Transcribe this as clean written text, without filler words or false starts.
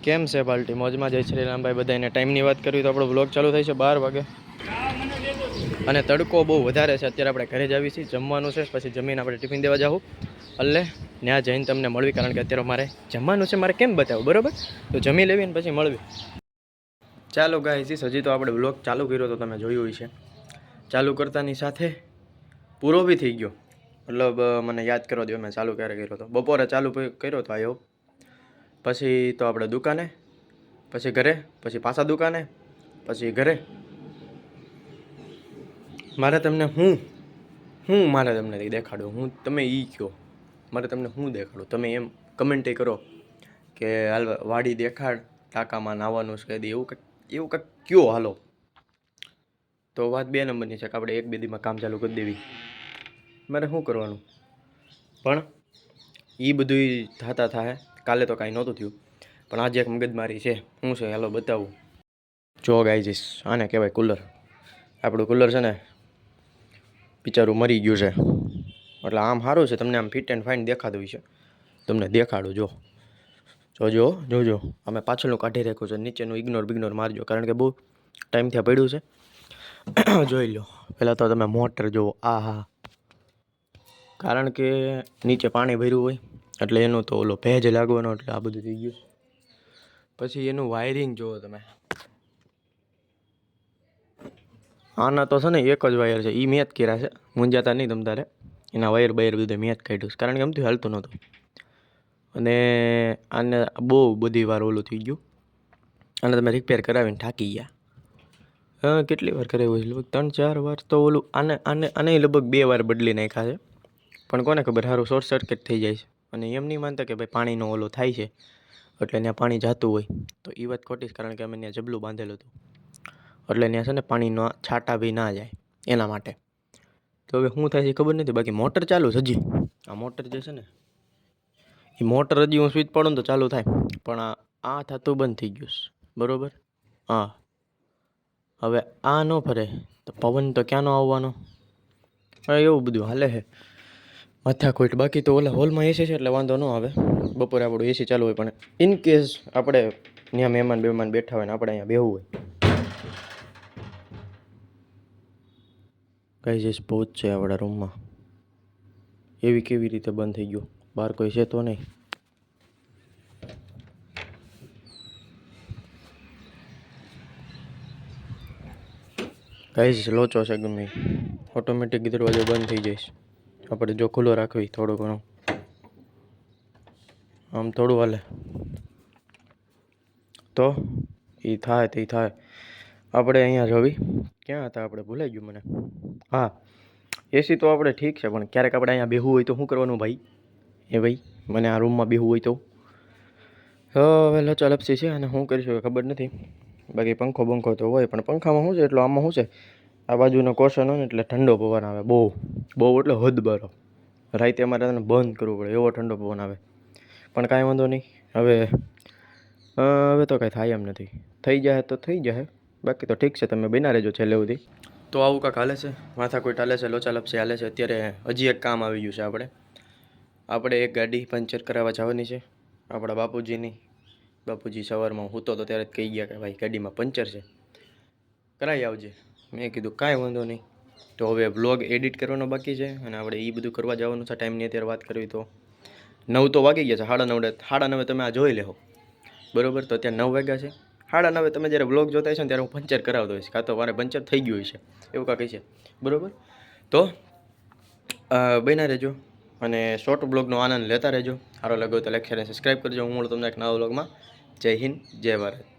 કેમ છે પાર્ટી મોજમાં? જય શ્રી રામભાઈ બધાને. ટાઈમની વાત કરવી તો આપણો બ્લોગ ચાલુ થાય છે 12 વાગે અને તડકો બહુ વધારે છે. અત્યારે આપણે ઘરે જ આવી છીએ, જમવાનું છે, પછી જમીને આપણે ટિફિન દેવા જાઉં એટલે ત્યાં જઈને તમને મળવી, કારણ કે અત્યારે મારે જમવાનું છે, મારે કેમ બતાવું, બરાબર? તો જમી લેવી ને પછી મળવી. ચાલો ગાઈસ, હજી તો આપણે બ્લોગ ચાલુ કર્યો તો તમે જોયું હોય છે. ચાલુ કરતાની સાથે પૂરો બી થઈ ગયો, મતલબ મને યાદ કરવા દો મેં ચાલુ ક્યારે કર્યો હતો. બપોરે ચાલુ કર્યો હતો આયો, પછી તો આપણે દુકાને, પછી ઘરે, પછી પાછા દુકાને, પછી ઘરે. મારે તમને મારે તમને દેખાડું, તમે ઈ કહો, મારે તમને દેખાડું? તમે એમ કમેન્ટ કરો કે હાલ વાડી દેખાડ, ટાંકામાં નાવાનું છે કદી, એવું કંઈક કયો હાલો. તો વાત 2 નંબરની છે કે આપણે 1-2 દીમાં કામ ચાલુ કરી દેવી. મારે શું કરવાનું? પણ એ બધું થતા થાય. કાલે તો કાંઈ નહોતું થયું, પણ આજે એક મગજમારી છે. શું છે હાલો બતાવું. જો ગાઈસ, આને કહેવાય કુલર. આપણું કુલર છે ને બિચારું મરી ગયું છે. એટલે આમ સારું છે, તમને આમ ફિટ એન્ડ ફાઇન દેખાતું છે. તમને દેખાડું, જોજો. અમે પાછળનું કાઢી રાખ્યું છે, નીચેનું ઇગ્નોર મારજો, કારણ કે બહુ ટાઈમથી પડ્યું છે. જોઈ લો પહેલાં તો તમે મોટર જુઓ. હા, કારણ કે નીચે પાણી ભર્યું હોય એટલે એનો તો ઓલો ભેજ લાગવાનો, એટલે આ બધું થઈ ગયું. પછી એનું વાયરિંગ જુઓ તમે. આના તો છે ને એક જ વાયર છે, એ મેં જ કર્યા છે, મૂંઝાતા નહીં તમ તારે. એના વાયર બધું મેં જ કાઢ્યું છે, કારણ કે એમથી હાલતું નહોતું. અને આને બહુ બધી વાર ઓલું થઈ ગયું, આને તમે રિપેર કરાવીને થાકી ગયા. હા, કેટલી વાર કરાવ્યું છે? લગભગ 3-4 વાર તો ઓલું આને લગભગ 2 વાર બદલી નાખ્યા છે. પણ કોને ખબર, સારું શોર્ટ સર્કિટ થઈ જાય છે. અને એમ નહીં માનતા કે ભાઈ પાણીનો ઓલો થાય છે એટલે ત્યાં પાણી જતું હોય, તો એ વાત ખોટી છે, કારણ કે અમે ત્યાં જબલું બાંધેલું હતું એટલે ત્યાં છે ને પાણીનો છાંટા બી ના જાય એના માટે. તો હવે શું થાય છે ખબર નથી. બાકી મોટર ચાલુ છે હજી. આ મોટર જે છે ને, એ મોટર હજી હું સ્વિચ પાડું ને તો ચાલુ થાય, પણ આ થતું બંધ થઈ ગયું છે, બરાબર? હા, હવે આ ન ફરે તો પવન તો ક્યાંનો આવવાનો? હા, એવું બધું હાલે છે, માથાકૂટ. બાકી તો ઓલા હોલમાં એસી છે એટલે વાંધો ન આવે. બપોરે આપણું એસી ચાલુ હોય, પણ ઇન કેસ આપણે ત્યાં મહેમાન બેઠા હોય ને આપણે અહીંયા બેહવું હોય. ગાઈસ, પહોંચ છે આપણા રૂમમાં. એવી કેવી રીતે બંધ થઈ ગયું? બહાર કોઈ છે તો નહીં? ગાઈસ, લોચો છે ગમે, ઓટોમેટિક દરવાજો બંધ થઈ જાય. આપણે જો ખુલ્લો રાખવી થોડું ઘણું, આમ થોડું હાલે તો એ થાય. આપણે અહીંયા જોવી ક્યાં હતા આપણે, ભૂલાઈ ગયું મને. હા, એસી તો આપણે ઠીક છે, પણ ક્યારેક આપણે અહીંયા બેહવું હોય તો શું કરવાનું ભાઈ? ભાઈ, મને આ રૂમમાં બેહવું હોય તો હવે લપસી છે અને શું કરીશું ખબર નથી. બાકી પંખો તો હોય, પણ પંખામાં શું છે, એટલો આમાં શું છે, આ બાજુનો કોશન હોય ને એટલે ઠંડો પવન આવે, બહુ એટલે હદ બારો. રાતે અમારે તેને બંધ કરવું પડે, એવો ઠંડો પવન આવે. પણ કાંઈ વાંધો નહીં. હવે તો કાંઈ થાય એમ નથી. થઈ જાય તો થઈ જાય, બાકી તો ઠીક છે. તમે બના રહેજો છેલ્લે સુધી. તો આવું કાંક હાલે છે, માથાકૂટ હાલે છે, લોચા લપસી હાલે છે. અત્યારે હજી એક કામ આવી ગયું છે. આપણે એક ગાડી પંચર કરાવવા જવાની છે આપણા બાપુજીની. બાપુજી સવારમાં હું તો ત્યારે જ કહી ગયા કે ભાઈ ગાડીમાં પંચર છે, કરાવી આવજે. મેં કીધું કાંઈ વાંધો નહીં. તો હવે વ્લોગ એડિટ કરવાનો બાકી છે અને આપણે એ બધું કરવા જવાનું છે. ટાઈમની અત્યારે વાત કરવી તો 9 તો વાગી ગયા છે. 9:30 તમે આ જોઈ લેવો, બરાબર? તો અત્યારે 9 વાગ્યા છે. 9:30 તમે જ્યારે વ્લોગ જોતા હશો ને ત્યારે હું પંચર કરાવતો હોઈશ, કાં તો મારે પંચર થઈ ગયું હશે, એવું કાંઈ છે, બરાબર? તો બન્યા રહેજો અને શોર્ટ બ્લોગનો આનંદ લેતા રહેજો. સારો લાગ્યો તો લાઈક, શેર અને સબસ્ક્રાઈબ કરજો. હું મળું તમને એક નવા વ્લોગમાં. જય હિન્દ, જય ભારત.